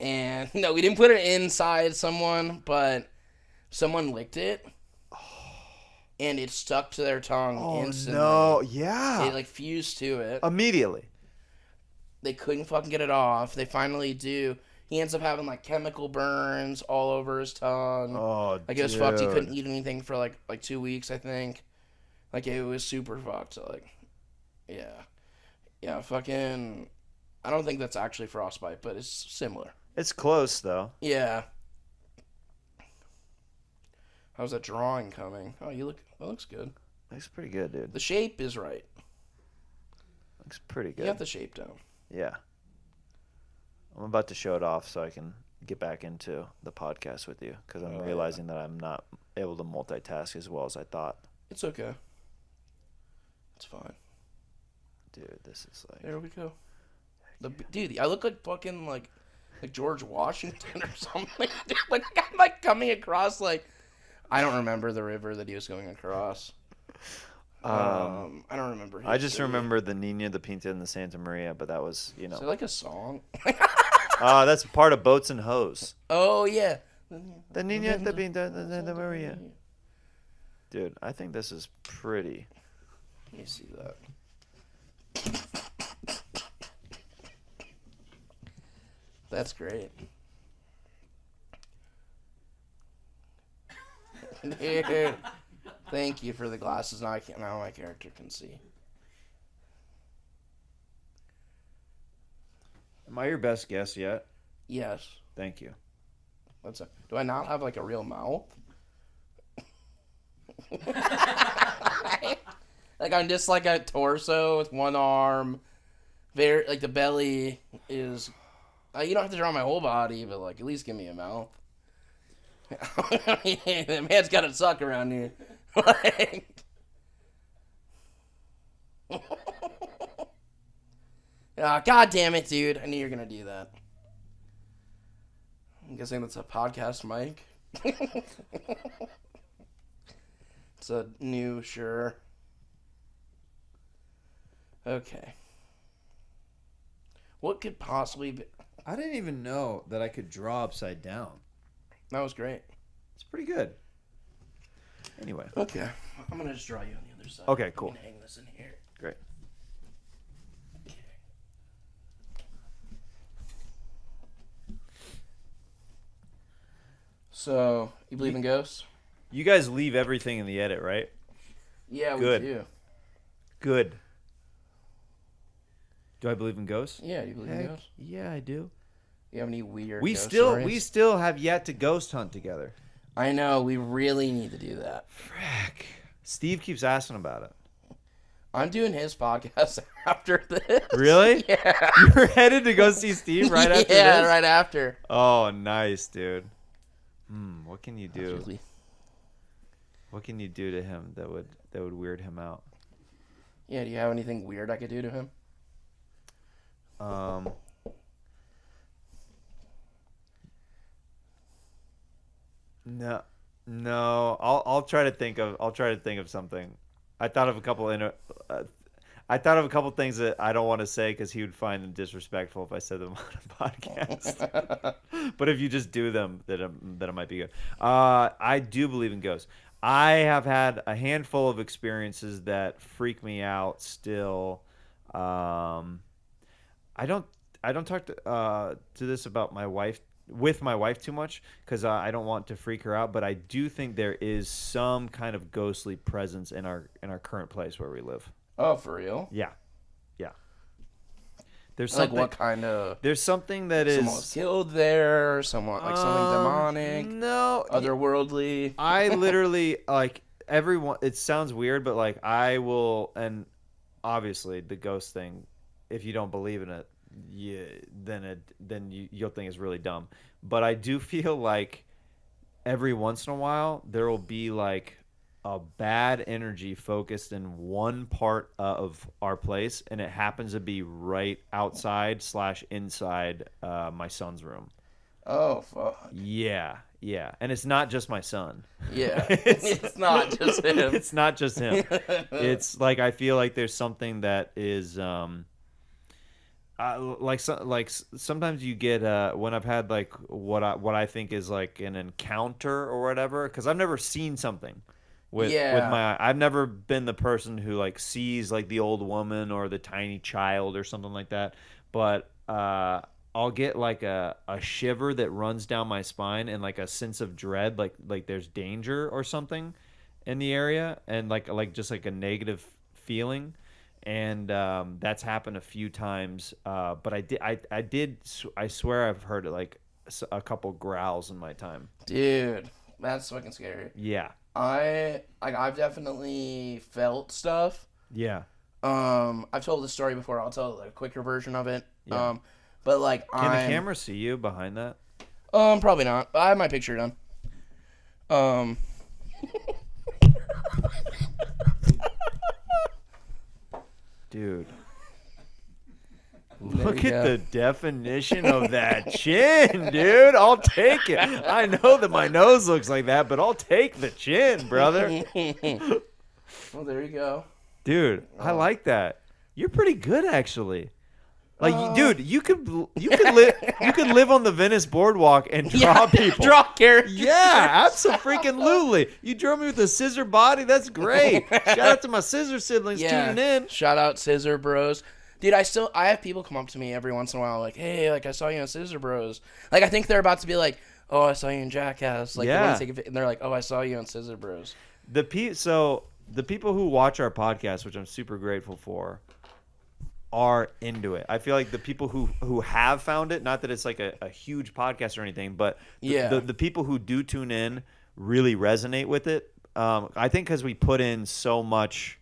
A: and no, we didn't put it inside someone, but someone licked it. And it stuck to their tongue instantly.
C: No, yeah.
A: It, like, fused to it.
C: Immediately.
A: They couldn't fucking get it off. They finally do. He ends up having, like, chemical burns all over his tongue.
C: Oh,
A: like, it was fucked. He couldn't eat anything for, like 2 weeks, I think. Like, it was super fucked. So, like, yeah. Yeah, fucking... I don't think that's actually frostbite, but it's similar.
C: It's close, though.
A: Yeah. How's that drawing coming? Oh, that looks good.
C: Looks pretty good, dude.
A: The shape is right.
C: Looks pretty good.
A: You got the shape down.
C: Yeah. I'm about to show it off so I can get back into the podcast with you because I'm realizing that I'm not able to multitask as well as I thought.
A: It's okay. It's fine.
C: Dude, this is like...
A: There we go. Dude, I look like fucking like George Washington or something. Dude, like I'm like coming across like... I don't remember the river that he was going across. I don't remember.
C: I just remember the Nina, the Pinta, and the Santa Maria, but that was, you know.
A: Is it like a song?
C: That's part of Boats and Hoes.
A: Oh, yeah.
C: The Nina, the Pinta, and the Santa Maria. Dude, I think this is pretty.
A: Let me see that. That's great. Dude, thank you for the glasses. Now my character can see.
C: Am I your best guess yet?
A: Yes.
C: Thank you.
A: Do I not have like a real mouth? Like I'm just like a torso with one arm. Very like the belly is. You don't have to draw my whole body, but like at least give me a mouth. The man's got to suck around here. Like... God damn it, dude. I knew you were going to do that. I'm guessing that's a podcast mic. It's a new, sure. Okay. What could possibly be...
B: I didn't even know that I could draw upside down.
A: That was great.
B: It's pretty good.
C: Anyway.
A: Okay. I'm going to just draw you on the other side.
C: Okay, cool.
A: We can hang this in here.
C: Great.
A: Okay. So, you believe in ghosts?
C: You guys leave everything in the edit, right?
A: Yeah,
C: Good.
A: we do.
C: Good. Do I believe in ghosts?
A: Yeah, you believe in ghosts?
C: Yeah, I do.
A: You have any weird
C: We
A: ghost
C: still
A: stories?
C: have yet to ghost hunt together.
A: I know, we really need to do that.
C: Frick. Steve keeps asking about it.
A: I'm doing his podcast after this.
C: Really?
A: Yeah.
C: You're headed to go see Steve right after this?
A: Yeah, right after.
C: Oh, nice, dude. What can you do?
A: Absolutely.
C: What can you do to him that would weird him out?
A: Yeah, do you have anything weird I could do to him?
C: No. I'll try to think of something. I thought of a couple things that I don't want to say because he would find them disrespectful if I said them on a podcast. But if you just do them, then it might be good. I do believe in ghosts. I have had a handful of experiences that freak me out still. I don't talk to this about my wife too much because I don't want to freak her out, but I do think there is some kind of ghostly presence in our current place where we live.
A: Oh, for real?
C: Yeah. There's
A: Like
C: something,
A: what kind of...
C: There's something that is...
A: Someone was killed there, someone, like something demonic,
C: no,
A: otherworldly.
C: I literally, like, everyone, it sounds weird, but, like, I will, and obviously the ghost thing, if you don't believe in it, you'll think it's really dumb. But I do feel like every once in a while there will be like a bad energy focused in one part of our place, and it happens to be right outside / inside my son's room.
A: Oh, fuck.
C: Yeah, and it's not just my son.
A: Yeah, it's not just him.
C: It's not just him. It's like I feel like there's something that is sometimes you get when I've had like what I think is like an encounter or whatever, because I've never seen something with my eye. I've never been the person who like sees like the old woman or the tiny child or something like that, but I'll get like a shiver that runs down my spine and like a sense of dread, like there's danger or something in the area, and like just like a negative feeling. And that's happened a few times, but I swear I've heard it like a couple growls in my time.
A: Dude, that's fucking scary.
C: Yeah.
A: I've definitely felt stuff.
C: Yeah.
A: I've told this story before. I'll tell a quicker version of it.
C: Yeah.
A: But like,
C: can the camera see you behind that?
A: Probably not. I have my picture done.
C: Dude. Look at the definition of that chin, dude. I'll take it. I know that my nose looks like that, but I'll take the chin, brother.
A: Well, there you go.
C: Dude, I like that. You're pretty good, actually. Like, dude, you could live on the Venice boardwalk and draw people.
A: Draw characters.
C: Yeah, absolutely. You drew me with a scissor body. That's great. Shout out to my scissor siblings tuning in.
A: Shout out Scissor Bros. Dude, I have people come up to me every once in a while like, hey, like I saw you on Scissor Bros. Like I think they're about to be like, oh, I saw you in Jackass. Like,
C: yeah.
A: And they're like, oh, I saw you on Scissor Bros.
C: So the people who watch our podcast, which I'm super grateful for, are into it. I feel like the people who have found it, not that it's like a huge podcast or anything, but the people who do tune in really resonate with it. I think because we put in so much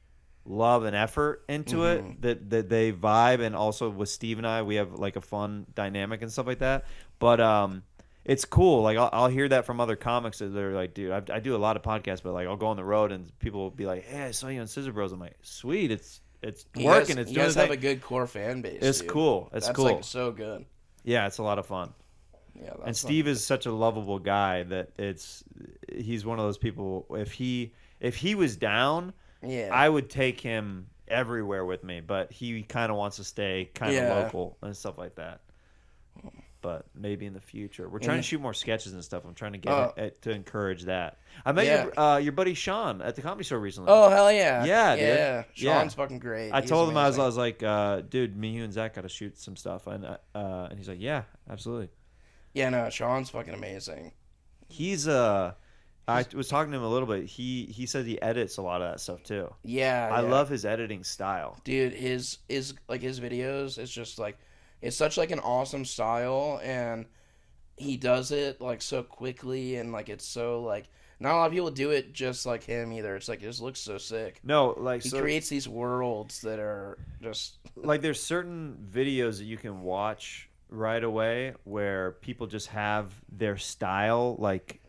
C: love and effort into it that they vibe, and also with Steve and I, we have like a fun dynamic and stuff like that. But it's cool. Like I'll hear that from other comics that they're like, dude, I do a lot of podcasts, but like I'll go on the road and people will be like, hey, I saw you on Scissor Bros. I'm like, sweet, it's working. You
A: guys have a good core fan base.
C: It's
A: dude.
C: cool. That's cool.
A: Like so good.
C: Yeah, it's a lot of fun.
A: Yeah,
C: and Steve is such a lovable guy that he's one of those people. If he was down, I would take him everywhere with me. But he kind of wants to stay kind of local and stuff like that. But maybe in the future, we're trying to shoot more sketches and stuff. I'm trying to get to encourage that. I met your buddy Sean at the Comedy Store recently.
A: Oh hell yeah!
C: Yeah, dude.
A: Yeah, Sean's fucking great.
C: I told him I was like, dude, me, you, and Zach got to shoot some stuff, and he's like, yeah, absolutely.
A: Yeah, no, Sean's fucking amazing.
C: He's I was talking to him a little bit. He said he edits a lot of that stuff too.
A: Yeah,
C: I love his editing style,
A: dude. His videos, it's just like. It's such like an awesome style, and he does it like so quickly, and like it's so like not a lot of people do it just like him either. It's like it just looks so sick.
C: No, like
A: he creates these worlds that are just
C: like there's certain videos that you can watch right away where people just have their style, like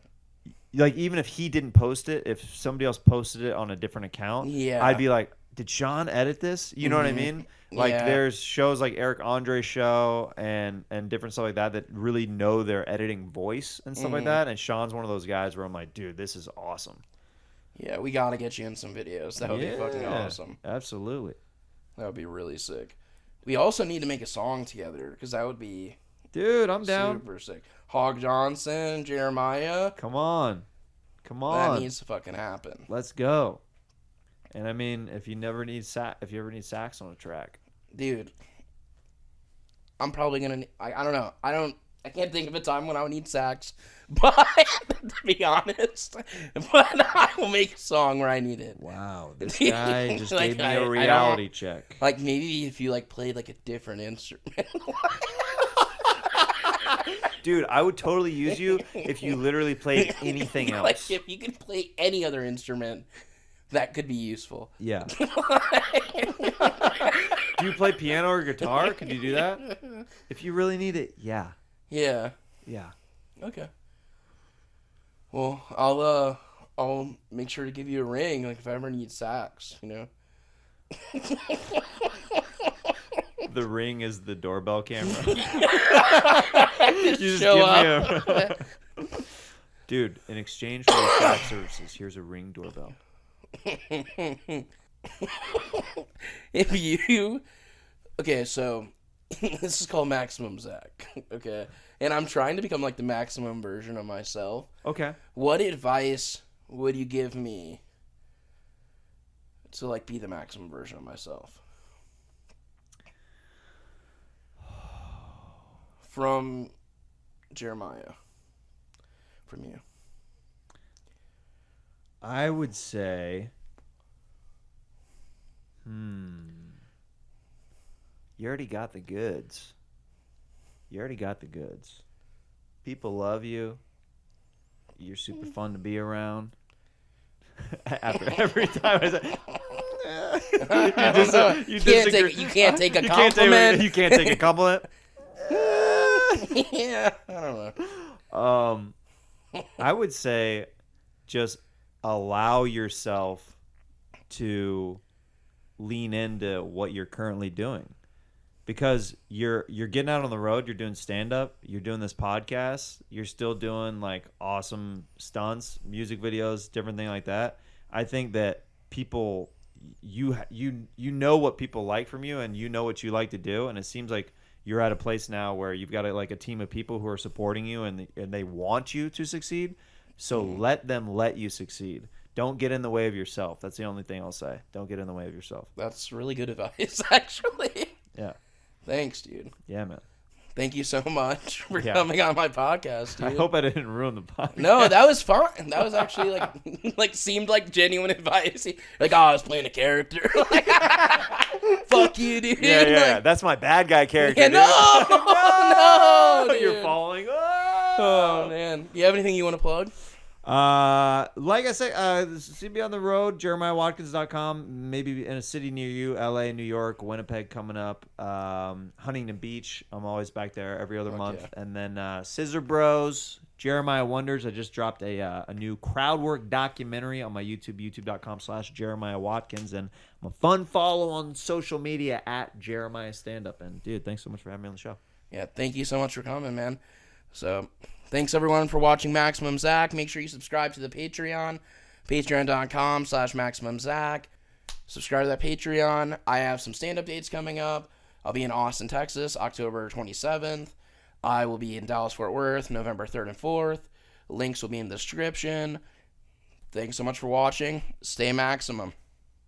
C: even if he didn't post it, if somebody else posted it on a different account, I'd be like, did Sean edit this? You know what I mean? Like there's shows like Eric Andre's show and different stuff like that really know their editing voice and stuff like that. And Sean's one of those guys where I'm like, dude, this is awesome.
A: Yeah, we gotta get you in some videos. That would be fucking awesome.
C: Absolutely.
A: That would be really sick. We also need to make a song together because that would be,
C: dude, I'm down.
A: Super sick. Hog Johnson, Jeremiah.
C: Come on.
A: That needs to fucking happen.
C: Let's go. And I mean, if you ever need sax on a track,
A: dude, I'm probably gonna. I don't know. I can't think of a time when I would need sax, but to be honest, but I will make a song where I need it.
C: Wow, this guy just gave me a reality check.
A: Like maybe if you like played like a different instrument.
C: Dude, I would totally use you if you literally played anything else.
A: Like if you could play any other instrument. That could be useful.
C: Yeah. Do you play piano or guitar? Can you do that? If you really need it, yeah.
A: Yeah.
C: Yeah.
A: Okay. Well, I'll make sure to give you a ring, like if I ever need sax, you know.
C: The ring is the doorbell camera. You just
A: Show
C: give me a dude, in exchange for the sax services, here's a Ring doorbell.
A: If you okay, so this is called Maximum Zach. Okay, and I'm trying to become like the maximum version of myself.
C: Okay.
A: What advice would you give me to like be the maximum version of myself? From Jeremiah. From you.
C: I would say, you already got the goods. You already got the goods. People love you. You're super fun to be around. After every time I say,
A: you can't take a compliment.
C: You can't take a compliment.
A: Yeah, I don't know.
C: I would say just allow yourself to lean into what you're currently doing, because you're getting out on the road, you're doing stand up, you're doing this podcast, you're still doing like awesome stunts, music videos, different thing like that. I think that people you know what people like from you, and you know what you like to do, and it seems like you're at a place now where you've got a team of people who are supporting you, and they want you to succeed. So let them let you succeed. Don't get in the way of yourself. That's the only thing I'll say. Don't get in the way of yourself.
A: That's really good advice, actually.
C: Yeah.
A: Thanks, dude.
C: Yeah, man.
A: Thank you so much for coming on my podcast, dude.
C: I hope I didn't ruin the podcast.
A: No, that was fun. That was actually like seemed like genuine advice. Like, oh, I was playing a character. Fuck you, dude.
C: Yeah. That's my bad guy character.
A: Yeah,
C: dude.
A: no, dude.
C: You're falling.
A: Oh man, you have anything you want to plug?
C: Like I say, see me on the road, JeremiahWatkins.com, maybe in a city near you, LA, New York, Winnipeg coming up, Huntington Beach, I'm always back there every other month, and then Scissor Bros, Jeremiah Wonders, I just dropped a new crowd work documentary on my YouTube, youtube.com/Jeremiah Watkins, and I'm a fun follow on social media at Jeremiah Standup, and dude, thanks so much for having me on the show.
A: Yeah, thank you so much for coming, man. So, thanks everyone for watching Maximum Zach. Make sure you subscribe to the Patreon, patreon.com/Maximum Zach. Subscribe to that Patreon. I have some stand-up dates coming up. I'll be in Austin, Texas, October 27th. I will be in Dallas, Fort Worth, November 3rd and 4th. Links will be in the description. Thanks so much for watching. Stay maximum.